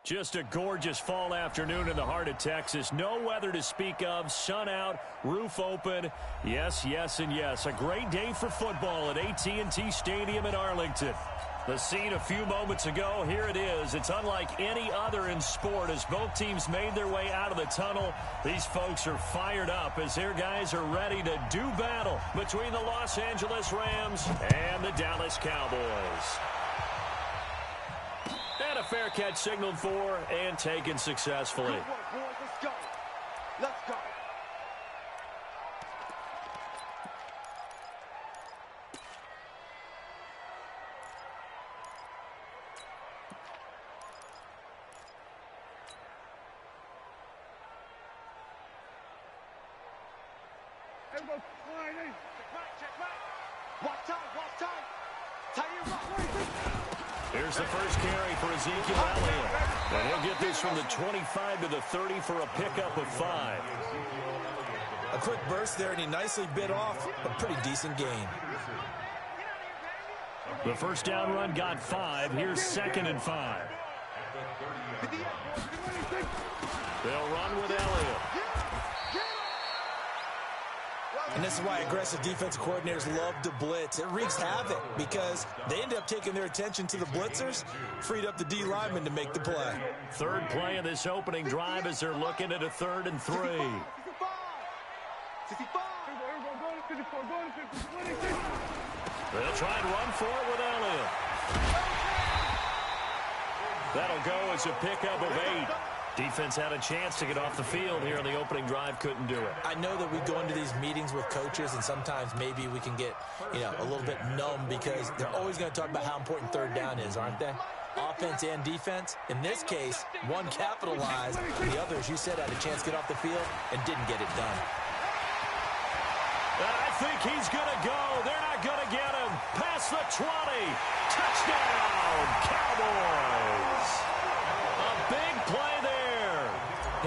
Just a gorgeous fall afternoon in the heart of Texas. No weather to speak of. Sun out, roof open. Yes, yes, and yes. A great day for football at AT&T Stadium in Arlington. The scene a few moments ago, here it is. It's unlike any other in sport as both teams made their way out of the tunnel. These folks are fired up as their guys are ready to do battle between the Los Angeles Rams and the Dallas Cowboys. And a fair catch signaled for and taken successfully. Good work, boys. Let's go. Let's go. Everybody, check back. Walk tight, walk tight. Tie your rock. Here's the first carry for Ezekiel Elliott. And he'll get this from the 25 to the 30 for a pickup of 5. A quick burst there, and he nicely bit off a pretty decent gain. The first down run got 5. Here's 2nd and 5. They'll run with Elliott. And this is why aggressive defensive coordinators love to blitz. It wreaks havoc because they end up taking their attention to the blitzers, freed up the D lineman to make the play. Third play of this opening drive as they're looking at a 3rd and 3. They'll try and run for it with Elliott. That'll go as a pickup of 8. Defense had a chance to get off the field here in the opening drive, couldn't do it. I know that we go into these meetings with coaches, and sometimes maybe we can get, a little bit numb because they're always going to talk about how important 3rd down is, aren't they? Offense and defense. In this case, one capitalized, and the other, as you said, had a chance to get off the field and didn't get it done. I think he's going to go. They're not going to get him. Past the 20. Touchdown, Cowboys. A big play there.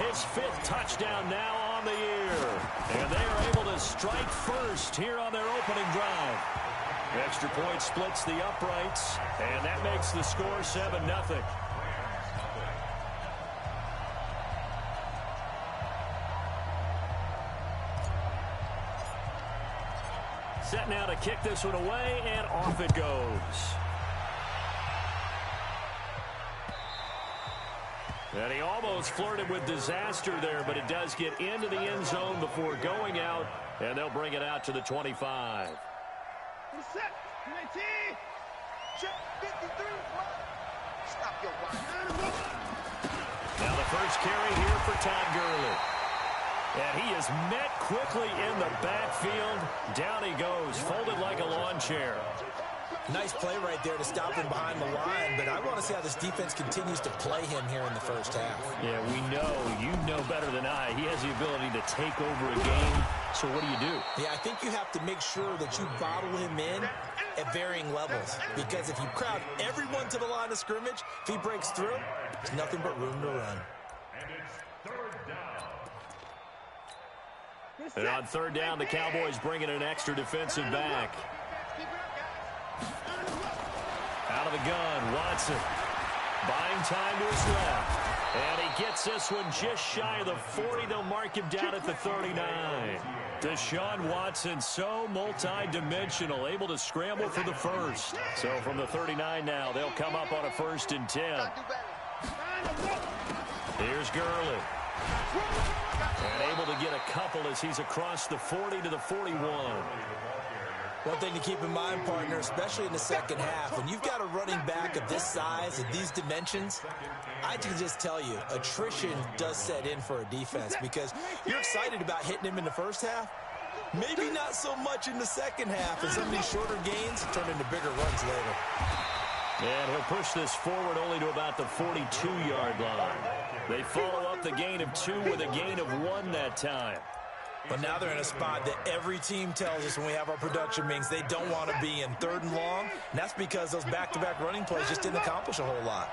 His 5th touchdown now on the year. And they are able to strike first here on their opening drive. Extra point splits the uprights, and that makes the score 7-0. Set now to kick this one away, and off it goes. And he almost flirted with disaster there, but it does get into the end zone before going out, and they'll bring it out to the 25. Set. 19. Check 53. Stop your watch. Now the first carry here for Todd Gurley. And he is met quickly in the backfield. Down he goes, folded like a lawn chair. Nice play right there to stop him behind the line, but I want to see how this defense continues to play him here in the first half. Yeah, we know. You know better than I. He has the ability to take over a game. So what do? Yeah, I think you have to make sure that you bottle him in at varying levels, because if you crowd everyone to the line of scrimmage, if he breaks through, there's nothing but room to run. And on 3rd down, the Cowboys bring in an extra defensive back. Out of the gun, Watson. Buying time to his left. And he gets this one just shy of the 40. They'll mark him down at the 39. Deshaun Watson, so multi-dimensional, able to scramble for the first. So from the 39 now, they'll come up on a 1st and 10. Here's Gurley. And able to get a couple as he's across the 40 to the 41. One thing to keep in mind, partner, especially in the second half, when you've got a running back of this size and these dimensions, I can just tell you, attrition does set in for a defense because you're excited about hitting him in the first half. Maybe not so much in the second half, and some of these shorter gains turn into bigger runs later. And he'll push this forward only to about the 42-yard line. They follow up the gain of 2 with a gain of 1 that time. But now they're in a spot that every team tells us when we have our production meetings they don't want to be in, 3rd and long. And that's because those back-to-back running plays just didn't accomplish a whole lot.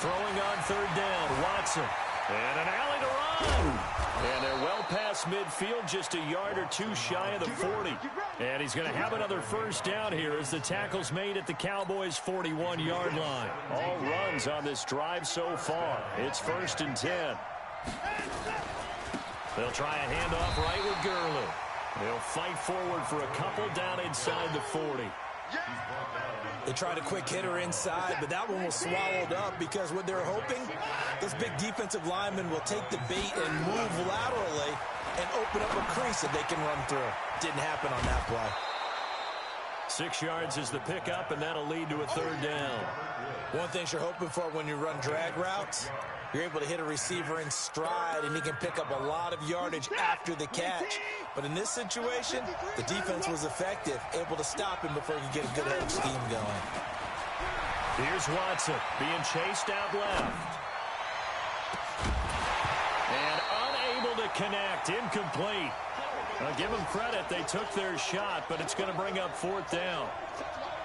Throwing on 3rd down, Watson. And an alley to run. run. And they're well past midfield, just a yard or two shy of the 40. And he's going to have another first down here as the tackle's made at the Cowboys' 41-yard line. All runs on this drive so far. It's 1st and 10. They'll try a handoff right with Gurley. They'll fight forward for a couple down inside the 40. They tried a quick hitter inside, but that one was swallowed up because what they're hoping, those big defensive linemen will take the bait and move laterally and open up a crease that they can run through. Didn't happen on that play. 6 yards is the pickup, and that'll lead to a 3rd down. One thing you're hoping for when you run drag routes, you're able to hit a receiver in stride, and he can pick up a lot of yardage after the catch. But in this situation, the defense was effective, able to stop him before he could get a good edge scheme going. Here's Watson being chased out left. And unable to connect, incomplete. I'll give them credit, they took their shot, but it's going to bring up 4th down.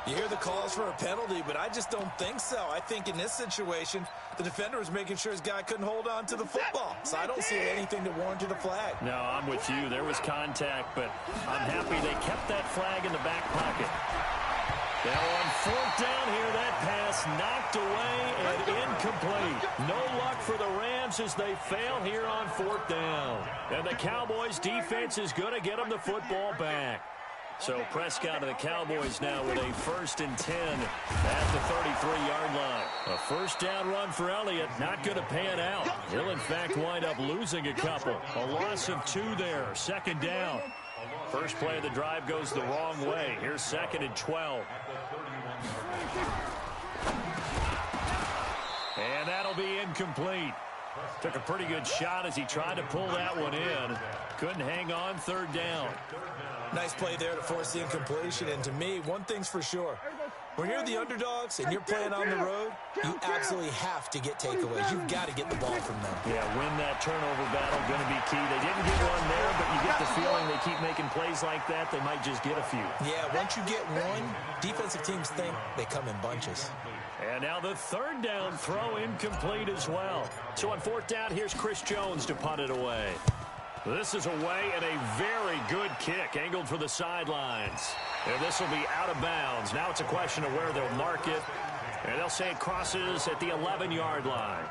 You hear the calls for a penalty, but I just don't think so. I think in this situation, the defender was making sure his guy couldn't hold on to the football. So I don't see anything to warrant a flag. No, I'm with you. There was contact, but I'm happy they kept that flag in the back pocket. Now on 4th down here, that pass knocked away and incomplete. No luck for the Rams as they fail here on 4th down. And the Cowboys defense is going to get them the football back. So Prescott and the Cowboys now with a 1st and 10 at the 33-yard line. A 1st down run for Elliott, not going to pan out. He'll, in fact, wind up losing a couple. A loss of 2 there, 2nd down. First play of the drive goes the wrong way. Here's 2nd and 12. And that'll be incomplete. Took a pretty good shot as he tried to pull that one in. Couldn't hang on, 3rd down. Nice play there to force the incompletion. And to me, one thing's for sure. When you're the underdogs and you're playing on the road, you absolutely have to get takeaways. You've got to get the ball from them. Yeah, win that turnover battle, going to be key. They didn't get one there, but you get the feeling they keep making plays like that, they might just get a few. Yeah, once you get one, defensive teams think they come in bunches. And now the 3rd down throw incomplete as well. So on 4th down, here's Chris Jones to punt it away. This is away and a very good kick angled for the sidelines. And this will be out of bounds. Now it's a question of where they'll mark it. And they'll say it crosses at the 11-yard line.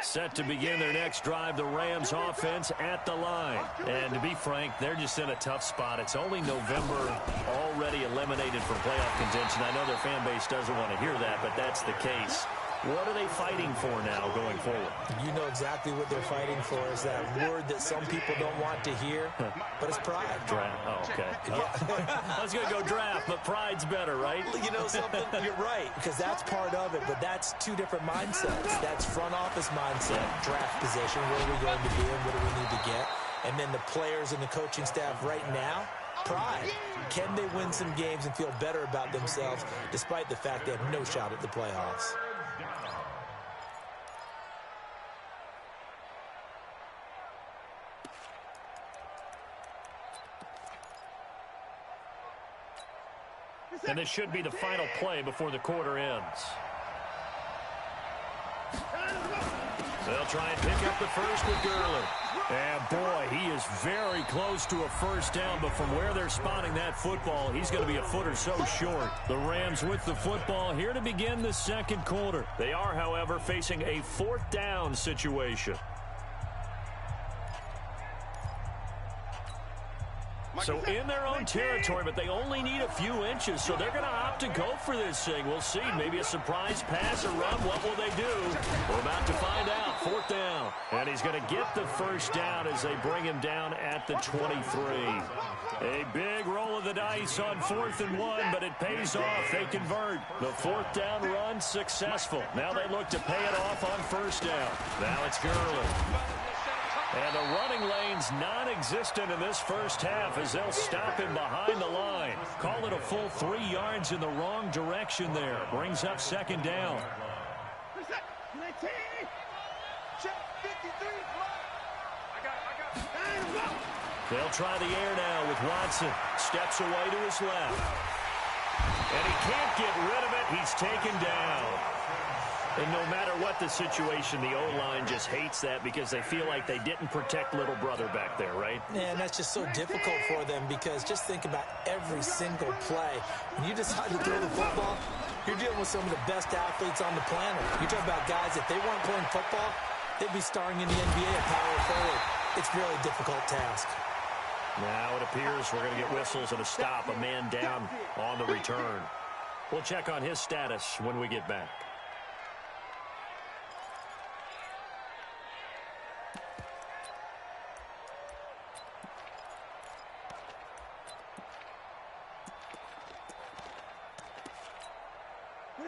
Set to begin their next drive, the Rams offense at the line. And to be frank, they're just in a tough spot. It's only November, already eliminated from playoff contention. I know their fan base doesn't want to hear that, but that's the case. What are they fighting for now going forward? You know exactly what they're fighting for is that word that some people don't want to hear, but it's pride. Draft. Oh, okay. I was going to go draft, but pride's better, right? You know something? You're right, because that's part of it, but that's 2 different mindsets. That's front office mindset, draft position, where are we going to be and what do we need to get? And then the players and the coaching staff right now, pride. Can they win some games and feel better about themselves despite the fact they have no shot at the playoffs? And this should be the final play before the quarter ends. They'll try and pick up the first with Gurley. And boy, he is very close to a 1st down, but from where they're spotting that football, he's going to be a foot or so short. The Rams with the football here to begin the 2nd quarter. They are, however, facing a 4th down situation. So in their own territory, but they only need a few inches, so they're going to opt to go for this thing. We'll see. Maybe a surprise pass or run. What will they do? We're about to find out. 4th down. And he's going to get the 1st down as they bring him down at the 23. A big roll of the dice on 4th and 1, but it pays off. They convert. The 4th down run successful. Now they look to pay it off on 1st down. Now it's Gurley. And the running lane's non-existent in this first half as they'll stop him behind the line. Call it a full 3 yards in the wrong direction there. Brings up 2nd down. They'll try the air now with Watson. Steps away to his left. And he can't get rid of it. He's taken down. And no matter what the situation, the O-line just hates that because they feel like they didn't protect little brother back there, right? Yeah, and that's just so difficult for them because just think about every single play. When you decide to throw the football, you're dealing with some of the best athletes on the planet. You're talking about guys, if they weren't playing football, they'd be starring in the NBA at power forward. It's a really difficult task. Now it appears we're going to get whistles and a stop, a man down on the return. We'll check on his status when we get back.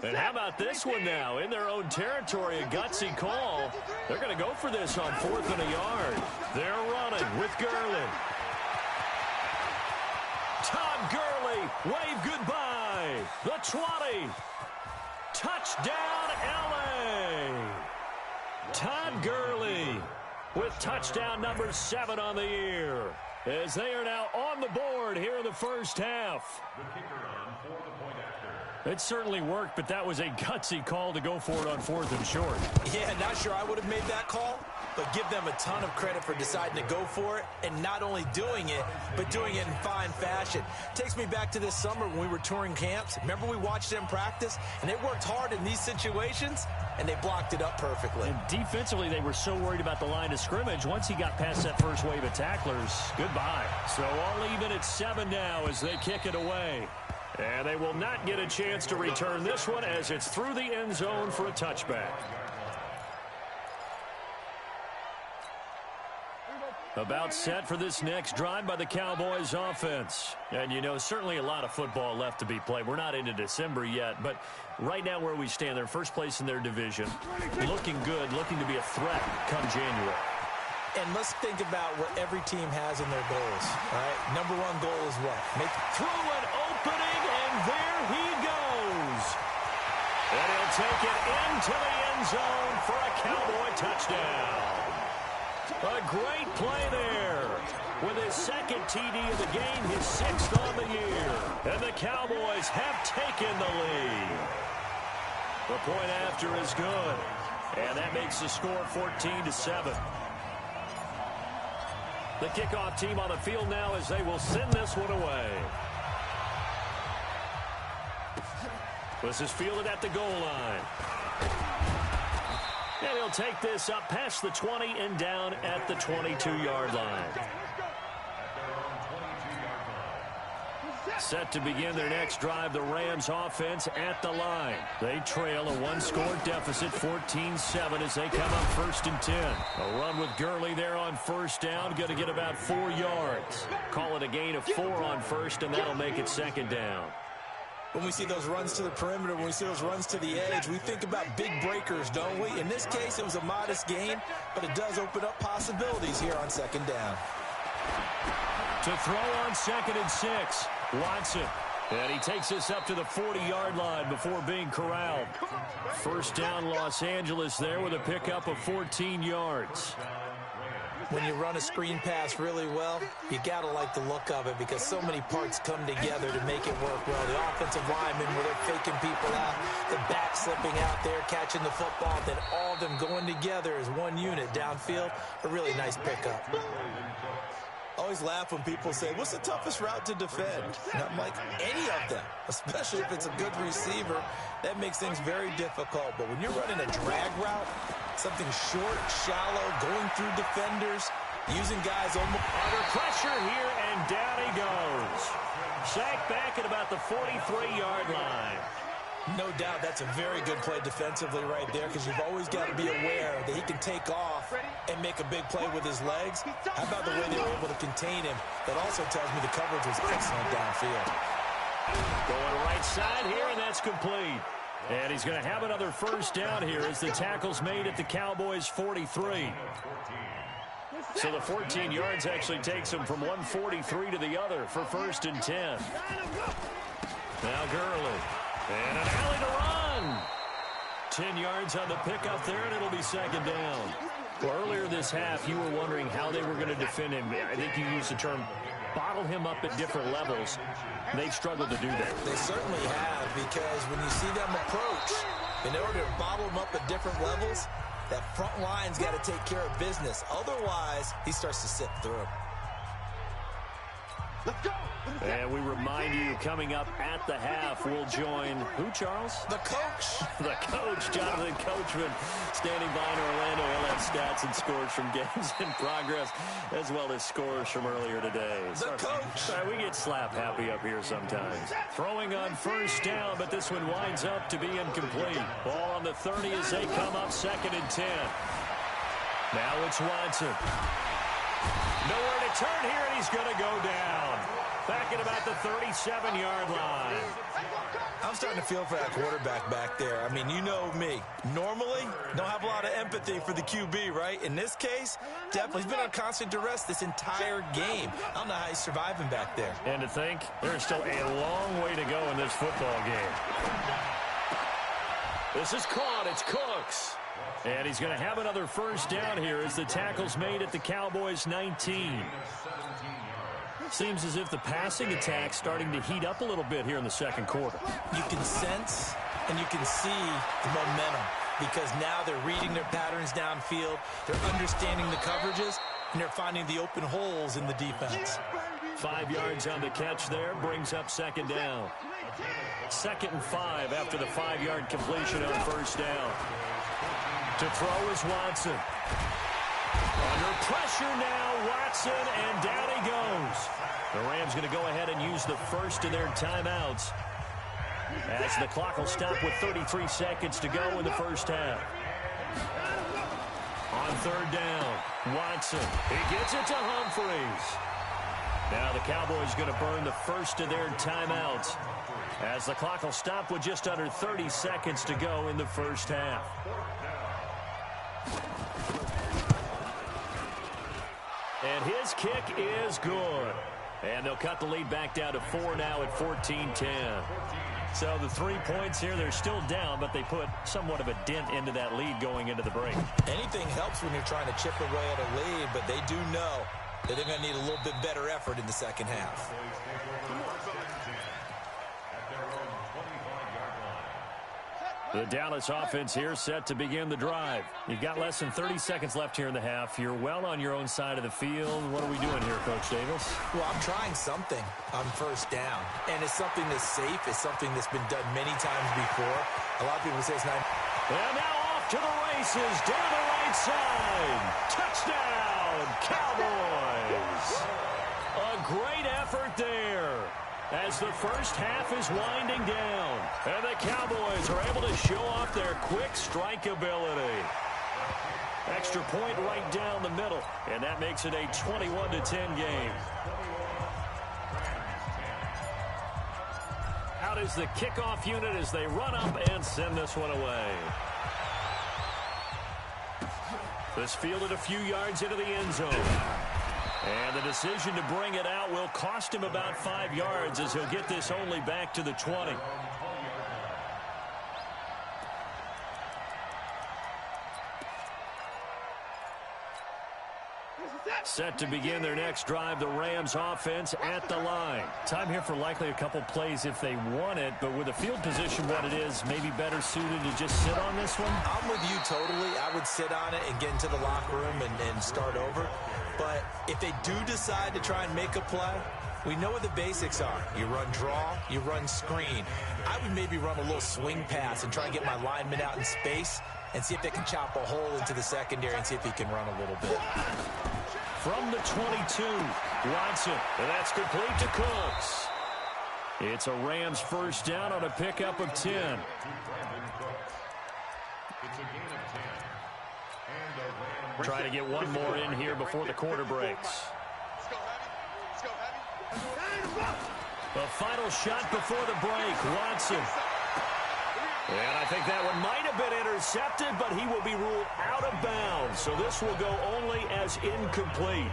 And how about this one now? In their own territory, a gutsy call. They're going to go for this on 4th and a yard. They're running with Gurley. Todd Gurley, wave goodbye. The 20. Touchdown, L.A. Todd Gurley with touchdown number 7 on the year, as they are now on the board here in the first half. It certainly worked, but that was a gutsy call to go for it on 4th and short. Yeah, not sure I would have made that call, but give them a ton of credit for deciding to go for it and not only doing it, but doing it in fine fashion. Takes me back to this summer when we were touring camps. Remember we watched them practice, and they worked hard in these situations, and they blocked it up perfectly. And defensively, they were so worried about the line of scrimmage. Once he got past that first wave of tacklers, goodbye. So all even at 7 now as they kick it away. And they will not get a chance to return this one as it's through the end zone for a touchback. About set for this next drive by the Cowboys offense. And, you know, certainly a lot of football left to be played. We're not into December yet, but right now where we stand, they're first place in their division. Looking good, looking to be a threat come January. And let's think about what every team has in their goals, all right? Number one goal is what? Through an opening, and there he goes. And he'll take it into the end zone for a Cowboy touchdown. A great play there. With his second TD of the game, his 6th on the year. And the Cowboys have taken the lead. The point after is good. And that makes the score 14-7. The kickoff team on the field now as they will send this one away. This is fielded at the goal line. And he'll take this up past the 20 and down at the 22-yard line. Set to begin their next drive, the Rams offense at the line. They trail a 1-score deficit, 14-7 as they come up 1st and 10. A run with Gurley there on 1st down, going to get about 4 yards. Call it a gain of 4 on 1st, and that'll make it 2nd down. When we see those runs to the perimeter, when we see those runs to the edge, we think about big breakers, don't we? In this case, it was a modest gain, but it does open up possibilities here on 2nd down. To throw on 2nd and 6, Watson. And he takes this up to the 40-yard line before being corralled. 1st down, Los Angeles there with a pickup of 14 yards. When you run a screen pass really well, you got to like the look of it because so many parts come together to make it work well. The offensive linemen, where they're faking people out, the back slipping out there, catching the football, then all of them going together as one unit downfield. A really nice pickup. I always laugh when people say, what's the toughest route to defend? And I'm like, any of them, especially if it's a good receiver. That makes things very difficult. But when you're running a drag route, something short, shallow, going through defenders, using guys under pressure here, and down he goes. Sacked back at about the 43-yard line. No doubt that's a very good play defensively right there because you've always got to be aware that he can take off and make a big play with his legs. How about the way they were able to contain him? That also tells me the coverage was excellent downfield. Going right side here, and that's complete. And he's going to have another 1st down here as the tackle's made at the Cowboys' 43. So the 14 yards actually takes him from 143 to the other for 1st and 10. Now Gurley. And an alley to run. 10 yards on the pickup there, and it'll be 2nd down. Well, earlier this half, you were wondering how they were going to defend him. I think you used the term bottle him up at different levels. They've struggled to do that. They certainly have, because when you see them approach, In order to bottle him up at different levels, that front line's got to take care of business. Otherwise, he starts to slip through. Let's go. And we remind you, coming up at the half, we'll join who, Charles? The coach. The coach, Jonathan Coachman, standing by in Orlando. He'll have stats and scores from games in progress, as well as scores from earlier today. The coach. Sorry, we get slap happy up here sometimes. Throwing on first down, but this one winds up to be incomplete. Ball on the 30 as they come up 2nd and 10. Now it's Watson. Nowhere to turn here, and he's going to go down. Back at about the 37-yard line. I'm starting to feel for that quarterback back there. I mean, you know me. Normally, don't have a lot of empathy for the QB, right? In this case, definitely he's been on constant duress this entire game. I don't know how he's surviving back there. And to think, there's still a long way to go in this football game. This is caught. It's Cooks. And he's going to have another first down here as the tackle's made at the Cowboys' 19. Seems as if the passing attack's starting to heat up a little bit here in the second quarter. You can sense and you can see the momentum because now they're reading their patterns downfield, they're understanding the coverages, and they're finding the open holes in the defense. 5 yards on the catch there, brings up 2nd down. 2nd and 5 after the 5-yard completion on first down. To throw is Watson. Under pressure now, Watson, and down he goes. The Rams going to go ahead and use the first of their timeouts as the clock will stop with 33 seconds to go in the first half. On 3rd down, Watson. He gets it to Humphreys. Now the Cowboys going to burn the first of their timeouts as the clock will stop with just under 30 seconds to go in the first half. And his kick is good. And they'll cut the lead back down to 4 now at 14-10. So the 3 points here, they're still down, but they put somewhat of a dent into that lead going into the break. Anything helps when you're trying to chip away at a lead, but they do know that they're going to need a little bit better effort in the second half. The Dallas offense here set to begin the drive. You've got less than 30 seconds left here in the half. You're well on your own side of the field. What are we doing here, Coach Davis? Well, I'm trying something on first down, and it's something that's safe. It's something that's been done many times before. A lot of people say it's not. And now off to the races, down the right side. Touchdown, Cowboys. A great effort there as the first half is winding down. And the Cowboys are able to show off their quick strike ability. Extra point right down the middle, and that makes it a 21-10 game. Out is the kickoff unit as they run up and send this one away. This fielded a few yards into the end zone. And the decision to bring it out will cost him about 5 yards as he'll get this only back to the 20. Set to begin their next drive, the Rams offense at the line. Time here for likely a couple plays if they want it, but with the field position what it is, maybe better suited to just sit on this one? I'm with you totally. I would sit on it and get into the locker room and start over. But if they do decide to try and make a play, we know what the basics are. You run draw, you run screen. I would maybe run a little swing pass and try and get my lineman out in space and see if they can chop a hole into the secondary and see if he can run a little bit. From the 22, Watson, and that's complete to Cooks. It's a Rams first down on a pickup of 10. Try to get one more in here before the quarter breaks. The final shot before the break, Watson. And I think that one might have been intercepted, but he will be ruled out of bounds. So this will go only as incomplete.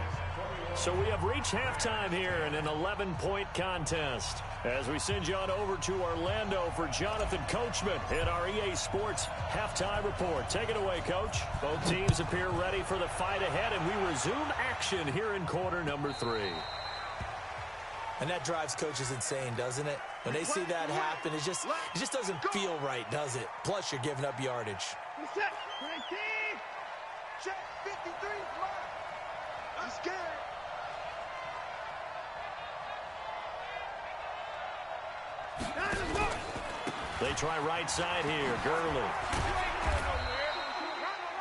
So we have reached halftime here in an 11-point contest. As we send you on over to Orlando for Jonathan Coachman in our EA Sports Halftime Report. Take it away, Coach. Both teams appear ready for the fight ahead, and we resume action here in quarter number 3. And that drives coaches insane, doesn't it? When they see that happen, it just doesn't feel right, does it? Plus, you're giving up yardage. Check 53. I'm scared. They try right side here. Gurley.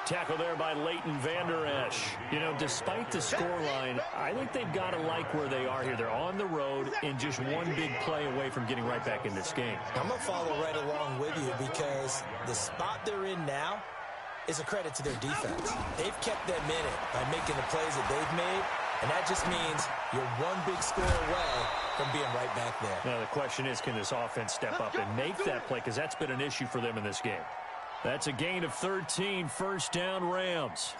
Tackle there by Leighton Vander Esch. You know, despite the scoreline, I think they've got to like where they are here. They're on the road and just one big play away from getting right back in this game. I'm going to follow right along with you because the spot they're in now is a credit to their defense. They've kept them in it by making the plays that they've made, and that just means you're one big score away from being right back there. Now, the question is, can this offense step up and make that play? Because that's been an issue for them in this game. That's a gain of 13, first down Rams.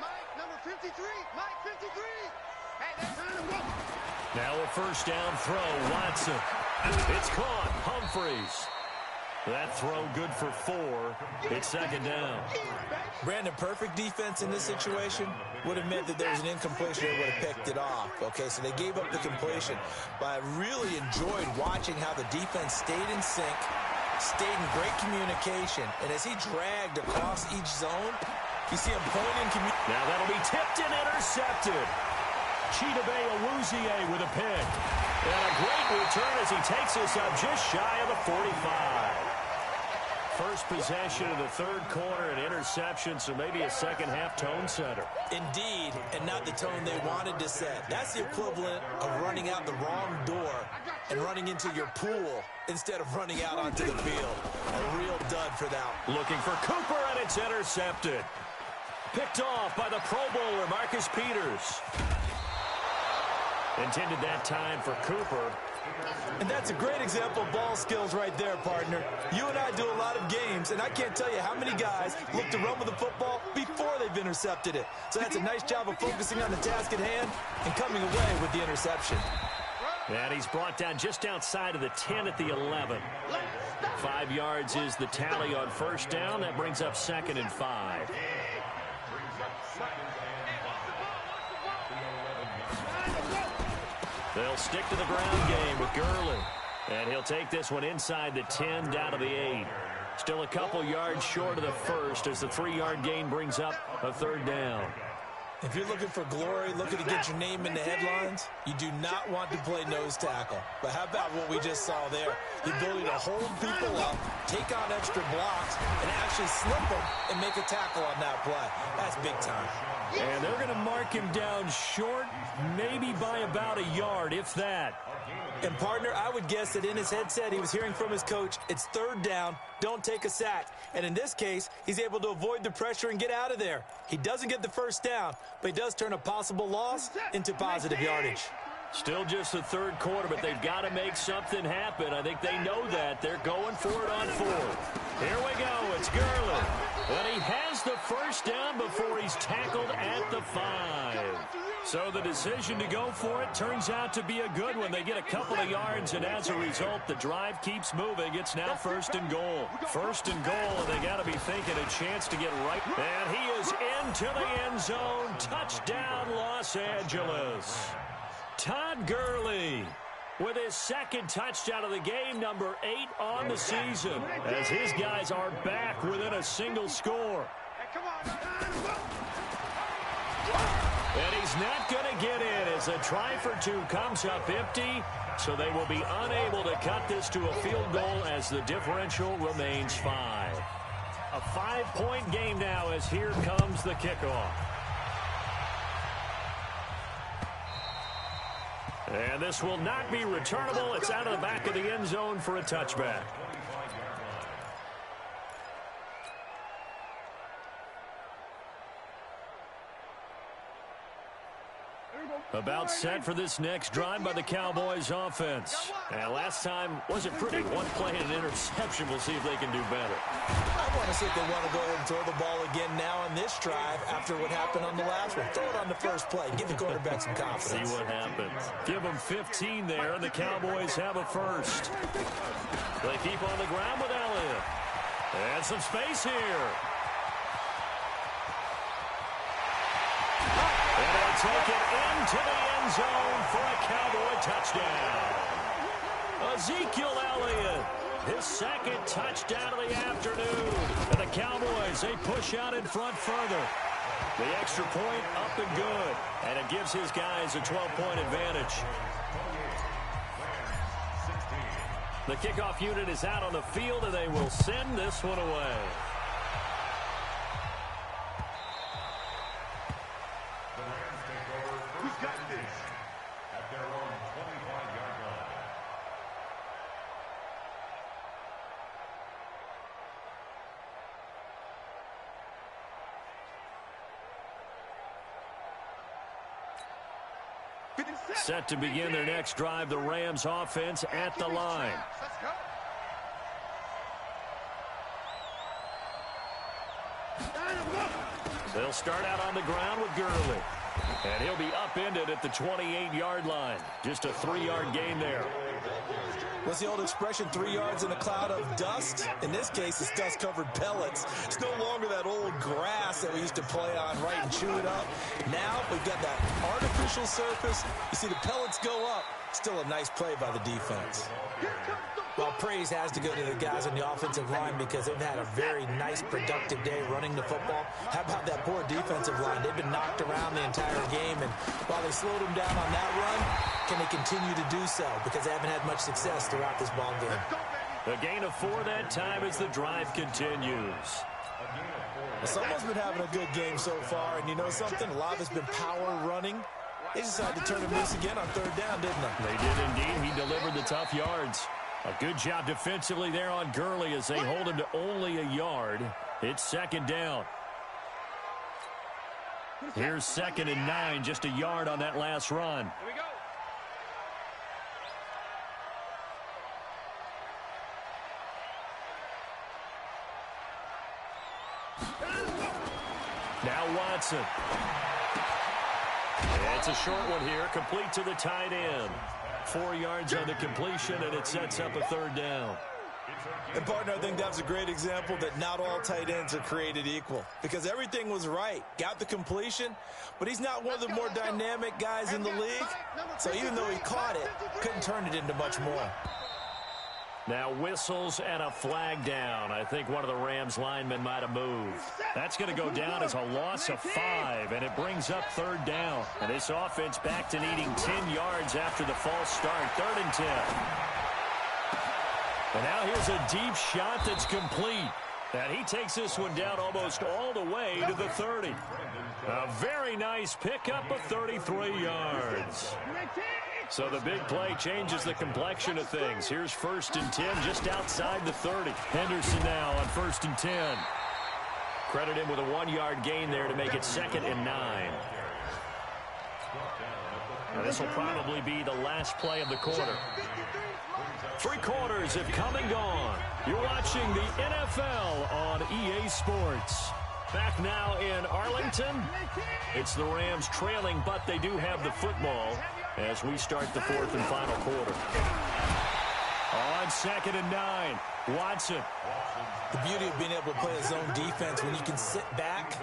Mike, number 53. Mike, 53. Now a first down throw, Watson. It's caught, Humphreys. That throw good for 4. It's second down. Brandon, perfect defense in this situation would have meant that there was an incompletion that would have picked it off. Okay, so they gave up the completion. But I really enjoyed watching how the defense stayed in sync, stayed in great communication. And as he dragged across each zone, you see him pointing. Now that'll be tipped and intercepted. Chidobe Awuzie with a pick. And a great return as he takes us up just shy of the 45. First possession of the third quarter, an interception, so maybe a second-half tone setter. Indeed, and not the tone they wanted to set. That's the equivalent of running out the wrong door and running into your pool instead of running out onto the field. A real dud for that. Looking for Cooper, and it's intercepted. Picked off by the Pro Bowler, Marcus Peters. Intended that time for Cooper. And that's a great example of ball skills right there, partner. You and I do a lot of games, and I can't tell you how many guys look to run with the football before they've intercepted it. So that's a nice job of focusing on the task at hand and coming away with the interception. And he's brought down just outside of the 10 at the 11. 5 yards is the tally on first down. That brings up 2nd and 5. They'll stick to the ground game with Gurley. And he'll take this one inside the 10 down to the 8. Still a couple yards short of the first as the 3-yard gain brings up a third down. If you're looking for glory, looking to get your name in the headlines, you do not want to play nose tackle. But how about what we just saw there? The ability to hold people up, take on extra blocks, and actually slip them and make a tackle on that play. That's big time. And they're going to mark him down short, maybe by about a yard, if that. And, partner, I would guess that in his headset he was hearing from his coach, it's third down, don't take a sack. And in this case, he's able to avoid the pressure and get out of there. He doesn't get the first down, but he does turn a possible loss into positive yardage. Still just the third quarter, but they've got to make something happen. I think they know that. They're going for it on 4th. Here we go. It's Gurley. But he has the first down before he's tackled at the 5. So the decision to go for it turns out to be a good one. They get a couple of yards, and as a result, the drive keeps moving. It's now 1st and goal. 1st and goal, and they got to be thinking a chance to get right. And he is into the end zone. Touchdown, Los Angeles. Todd Gurley with his 2nd touchdown of the game, number 8 on the season, as his guys are back within a single score. And he's not going to get in as a try for 2 comes up empty, so they will be unable to cut this to a field goal as the differential remains 5. A 5-point game now as here comes the kickoff. And this will not be returnable. It's out of the back of the end zone for a touchback. About set for this next drive by the Cowboys offense. And last time wasn't pretty. One play and an interception. We'll see if they can do better. I want to see if they want to go ahead and throw the ball again now on this drive after what happened on the last one. Throw it on the first play. Give the quarterback some confidence. See what happens. Give them 15 there, and the Cowboys have a first. They keep on the ground with Elliott. And some space here. And take it into the end zone for a Cowboy touchdown. Ezekiel Elliott, his second touchdown of the afternoon. And the Cowboys, they push out in front further. The extra point up and good. And it gives his guys a 12-point advantage. The kickoff unit is out on the field, and they will send this one away. Who's got this? At their own 25-yard line. Set to begin their next drive, the Rams offense at the line. Let's go. They'll start out on the ground with Gurley. And he'll be upended at the 28-yard line. Just a 3-yard gain there. What's the old expression, 3 yards in a cloud of dust? In this case, it's dust-covered pellets. It's no longer that old grass that we used to play on, right, and chew it up. Now we've got that artificial surface. You see the pellets go up. Still a nice play by the defense. Well, praise has to go to the guys on the offensive line because they've had a very nice, productive day running the football. How about that poor defensive line? They've been knocked around the entire game, and while they slowed them down on that run, can they continue to do so? Because they haven't had much success throughout this ball game. A gain of 4 that time as the drive continues. Well, someone's been having a good game so far, and you know something? A lot of it's been power running. They decided to turn him loose again on 3rd down, didn't they? They did indeed. He delivered the tough yards. A good job defensively there on Gurley as they hold him to only a yard. It's 2nd down. Here's 2nd and 9, just a yard on that last run. Here we go. Now Watson. It's a short one here, complete to the tight end. 4 yards on the completion, and it sets up a 3rd down. And, partner, I think that's a great example that not all tight ends are created equal because everything was right. Got the completion, but he's not one of the more dynamic guys in the league. So even though he caught it, couldn't turn it into much more. Now whistles and a flag down. I think one of the Rams linemen might have moved. That's going to go down as a loss of 5, and it brings up 3rd down. And this offense back to needing 10 yards after the false start. 3rd and 10. And now here's a deep shot that's complete. And he takes this one down almost all the way to the 30. A very nice pickup of 33 yards. So the big play changes the complexion of things. Here's 1st and 10 just outside the 30. Henderson now on 1st and 10. Credit him with a 1-yard gain there to make it 2nd and 9. Now this will probably be the last play of the quarter. 3 quarters have come and gone. You're watching the NFL on EA Sports. Back now in Arlington. It's the Rams trailing, but they do have the football as we start the 4th and final quarter. On 2nd and 9, Watson. The beauty of being able to play a zone defense when you can sit back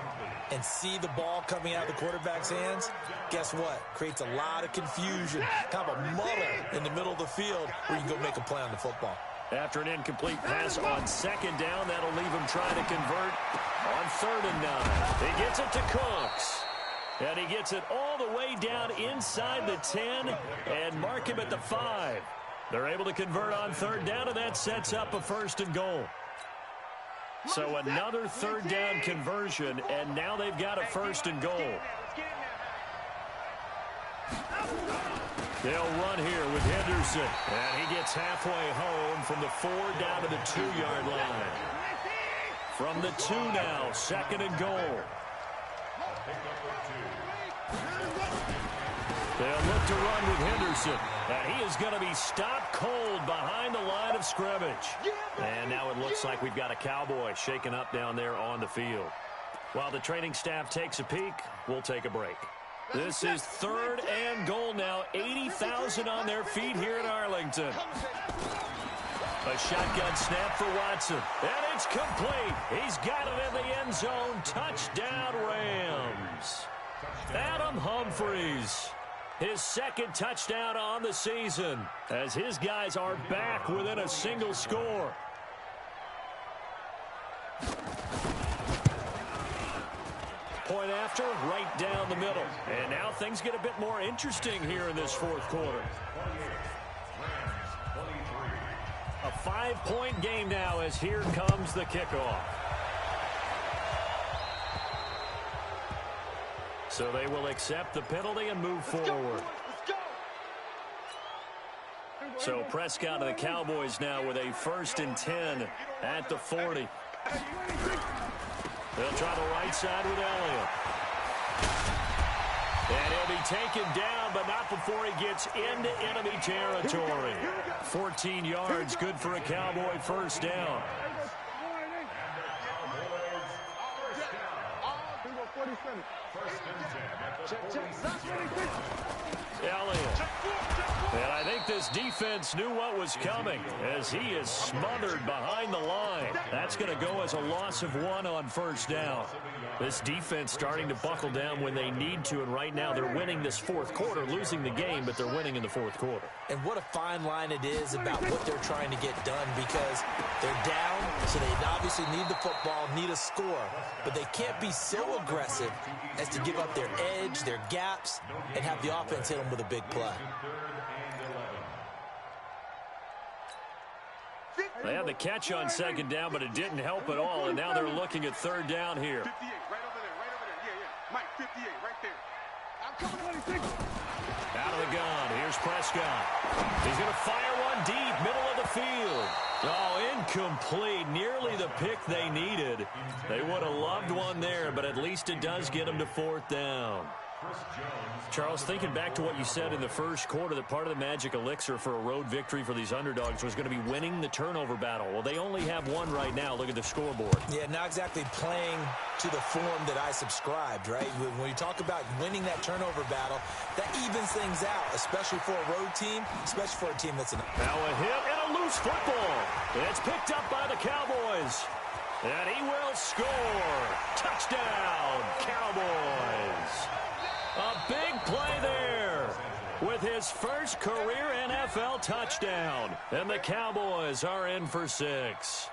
and see the ball coming out of the quarterback's hands, guess what? Creates a lot of confusion, kind of a muddle in the middle of the field where you can go make a play on the football. After an incomplete pass on 2nd down, that'll leave him trying to convert on 3rd and 9. He gets it to Cooks. And he gets it all the way down inside the 10 and mark him at the 5. They're able to convert on 3rd down, and that sets up a 1st and goal. So another 3rd down conversion, and now they've got a 1st and goal. They'll run here with Henderson. And he gets halfway home from the 4 down to the 2-yard line. From the 2 now, 2nd and goal. They'll look to run with Henderson. And he is going to be stopped cold behind the line of scrimmage. And now it looks like we've got a Cowboy shaken up down there on the field. While the training staff takes a peek, we'll take a break. This is 3rd and goal now. 80,000 on their feet here in Arlington. A shotgun snap for Watson. And it's complete. He's got it in the end zone. Touchdown, Rams. Adam Humphries, his second touchdown on the season, as his guys are back within a single score. Point after, right down the middle. And now things get a bit more interesting here in this fourth quarter. A 5-point game now as here comes the kickoff. So they will accept the penalty and move forward. So Prescott and the Cowboys now with a 1st and 10 at the 40. They'll try the right side with Elliott. And he'll be taken down, but not before he gets into enemy territory. 14 yards, good for a Cowboy first down. Elliott. And I think this defense knew what was coming as he is smothered behind the line. That's going to go as a loss of 1 on first down. This defense starting to buckle down when they need to, and right now they're winning this fourth quarter, losing the game, but they're winning in the fourth quarter. And what a fine line it is about what they're trying to get done, because they're down, so they obviously need the football, need a score, but they can't be so aggressive as to give up their edge, their gaps, and have the offense hit them with a big play. They had the catch on second down, but it didn't help at all, and now they're looking at third down here. 58, right over there, right over there. Yeah, yeah. Mike, 58, right there. I'm coming to Out of the gun, here's Prescott. He's going to fire one deep, middle of the field. Oh, incomplete. Nearly the pick they needed. They would have loved one there, but at least it does get them to fourth down. Charles, thinking back to what you said in the first quarter, that part of the magic elixir for a road victory for these underdogs was going to be winning the turnover battle. Well, they only have one right now. Look at the scoreboard. Yeah, not exactly playing to the form that I subscribed, right? When you talk about winning that turnover battle, that evens things out, especially for a road team, especially for a team that's an... Now a hit and a loose football. It's picked up by the Cowboys. And he will score. Touchdown, Cowboys. A big play there with his first career NFL touchdown. And the Cowboys are in for 6.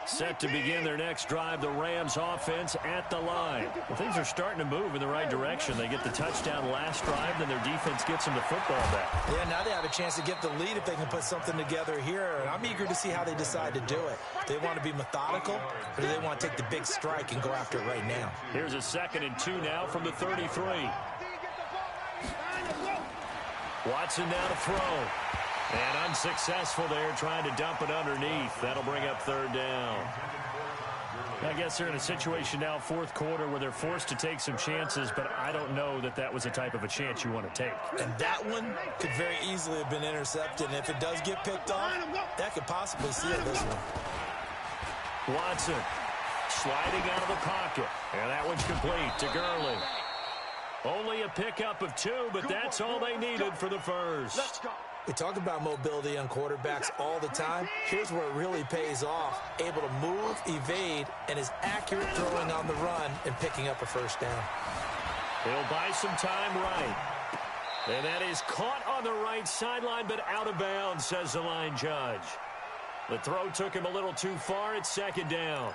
Set to begin their next drive, the Rams offense at the line. Well, things are starting to move in the right direction. They get the touchdown last drive, then their defense gets them the football back. Yeah, now they have a chance to get the lead if they can put something together here. And I'm eager to see how they decide to do it. Do they want to be methodical, or do they want to take the big strike and go after it right now? Here's a 2nd and 2 now from the 33. Watson now to throw. And unsuccessful there, trying to dump it underneath. That'll bring up third down. I guess they're in a situation now, fourth quarter, where they're forced to take some chances, but I don't know that that was the type of a chance you want to take. And that one could very easily have been intercepted. And if it does get picked off, that could possibly seal this one. Watson sliding out of the pocket. And that one's complete to Gurley. Only a pickup of 2, but that's all they needed for the first. Let's go. We talk about mobility on quarterbacks all the time. Here's where it really pays off. Able to move, evade, and is accurate throwing on the run and picking up a first down. He'll buy some time right. And that is caught on the right sideline, but out of bounds, says the line judge. The throw took him a little too far. It's 2nd down.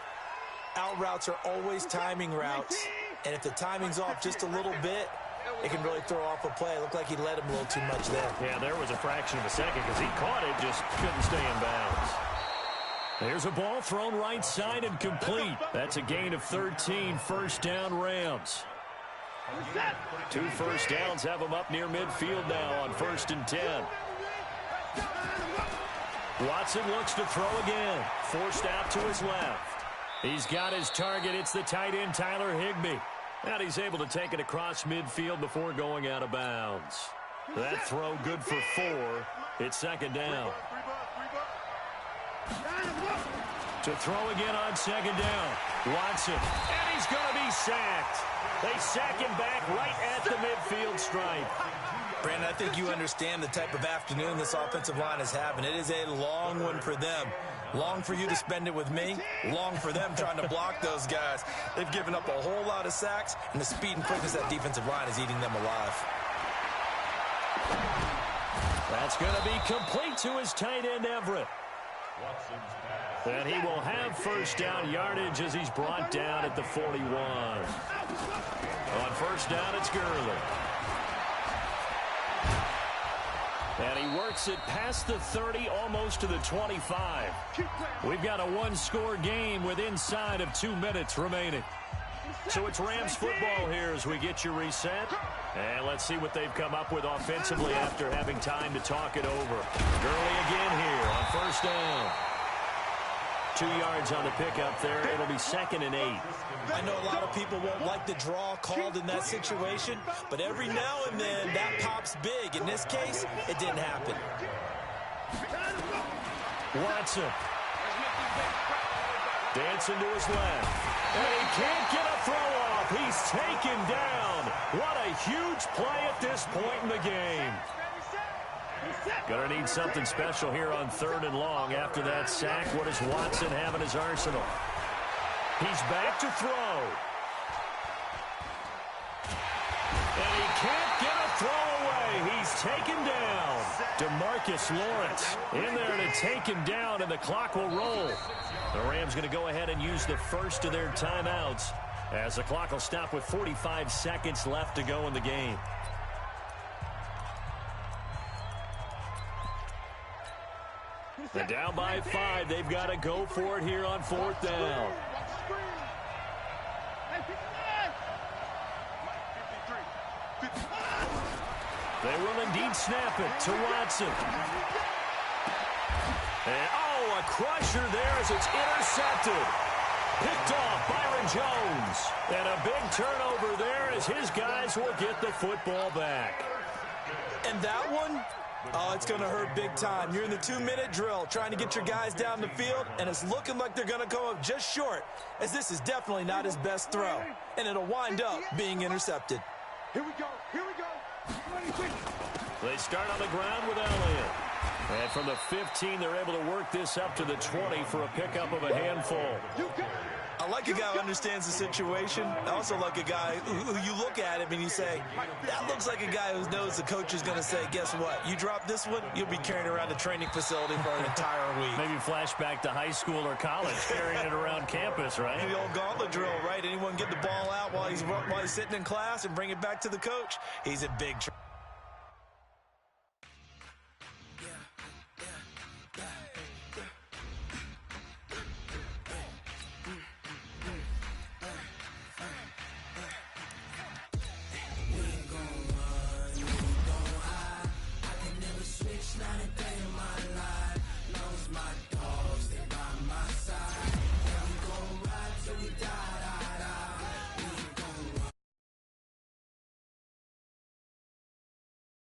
Out routes are always timing routes. And if the timing's off just a little bit, it can really throw off a play. It looked like he let him a little too much there. Yeah, there was a fraction of a second because he caught it, just couldn't stay in bounds. There's a ball thrown right side and complete. That's a gain of 13, first down Rams. 2 first downs have them up near midfield now on 1st and 10. Watson looks to throw again. Forced out to his left. He's got his target. It's the tight end, Tyler Higbee. And he's able to take it across midfield before going out of bounds. That throw good for 4. It's 2nd down. To throw again on 2nd down. Watson. And he's going to be sacked. They sack him back right at the midfield stripe. Brandon, I think you understand the type of afternoon this offensive line is having. It is a long one for them. Long for you to spend it with me. Long for them trying to block those guys. They've given up a whole lot of sacks, and the speed and quickness of that defensive line is eating them alive. That's going to be complete to his tight end, Everett. And he will have first down yardage as he's brought down at the 41. On first down, it's Gurley. And he works it past the 30, almost to the 25. We've got a one-score game with inside of 2 minutes remaining. So it's Rams football here as we get you reset. And let's see what they've come up with offensively after having time to talk it over. Gurley again here on first down. 2 yards on the pickup there. It'll be 2nd and 8. I know a lot of people won't like the draw called in that situation, but every now and then that pops big. In this case, it didn't happen. Watson. Dancing to his left. And he can't get a throw off. He's taken down. What a huge play at this point in the game. Gonna need something special here on 3rd and long after that sack. What does Watson have in his arsenal? He's back to throw. And he can't get a throw away. He's taken down. DeMarcus Lawrence in there to take him down, and the clock will roll. The Rams going to go ahead and use the first of their timeouts as the clock will stop with 45 seconds left to go in the game. They're down by 5. They've got to go for it here on 4th down. They will indeed snap it to Watson. And, a crusher there as it's intercepted. Picked off Byron Jones. And a big turnover there as his guys will get the football back. And that one, it's going to hurt big time. You're in the 2-minute drill trying to get your guys down the field, and it's looking like they're going to come up just short, as this is definitely not his best throw. And it'll wind up being intercepted. Here we go. Here we go. They start on the ground with Elliott. And from the 15, they're able to work this up to the 20 for a pickup of a handful. I like a guy who understands the situation. I also like a guy who you look at him and you say, that looks like a guy who knows the coach is going to say, guess what? You drop this one, you'll be carrying around the training facility for an entire week. Maybe flashback to high school or college, carrying it around campus, right? The old gauntlet drill, right? Anyone get the ball out while he's sitting in class and bring it back to the coach? He's in big trouble.